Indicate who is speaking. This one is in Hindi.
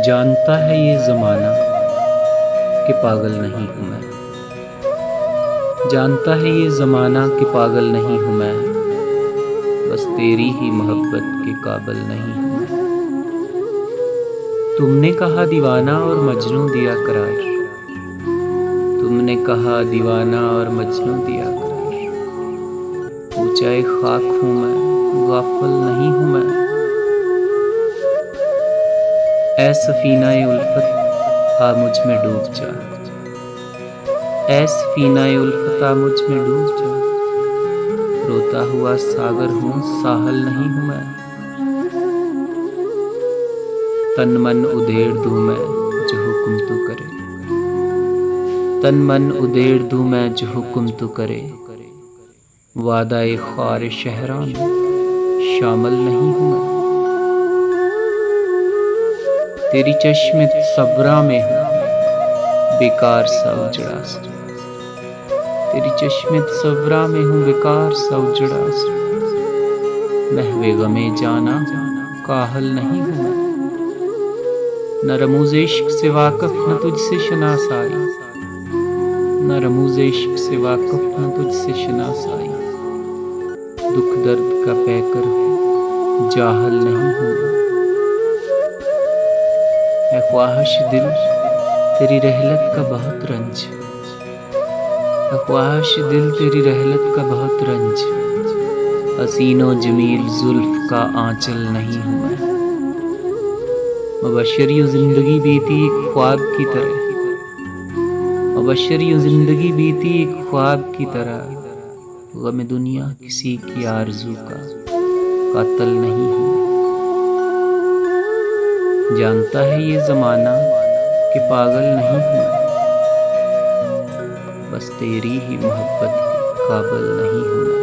Speaker 1: जानता है ये ज़माना कि पागल नहीं हूँ मैं। जानता है ये ज़माना कि पागल नहीं हूँ मैं। बस तेरी ही मोहब्बत के काबिल नहीं हूँ मैं। तुमने कहा दीवाना और मजनू दिया करार। तुमने कहा दीवाना और मजनू दिया करार। ऊंचाई खाक हूँ मैं, गाफिल नहीं हूँ मैं। ऐ सफीना-ए उल्फत आ मुझ में डूब जा। ऐ सफीना-ए उल्फत आ मुझ में डूब जा। रोता हुआ सागर हूँ, साहल नहीं हूँ मैं। तन मन उधेड़ दूँ मैं जो हुक्म तू करे। तन मन उधेड़ दूँ मैं जो हुक्म तू करे। वादा-ए ख्वार शहरा में शामिल नहीं हूँ मैं। तेरी चश्मे सब्रा में हूँ बेकार सा उजड़ा सा। तेरी चश्मे सब्रा में हूँ बेकार सा उजड़ा सा। महवे गमे जाना काहल नहीं हूँ मैं। न रमूज़ इश्क से वाक़िफ़ न तुझसे शनासाई। न रमूज़ इश्क से वाक़िफ़ न तुझसे शनासाई। दुख दर्द का पैकर जाहल नहीं हूँ मैं। ऐ ख्वाहिश दिल तेरी रहलत का बहुत रंज। ऐ ख्वाहिश दिल तेरी रहलत का बहुत रंज। हसीनो जमील जुल्फ का आंचल नहीं हूँ मैं। मबशर यूं जिंदगी बीती एक ख्वाब की तरह। मबशर यूं जिंदगी बीती एक ख्वाब की तरह। गम दुनिया किसी की आरज़ू का कातिल नहीं हूँ मैं। जानता है ये ज़माना कि पागल नहीं हूँ मैं। बस तेरी ही मोहब्बत के काबिल नहीं हूँ मैं।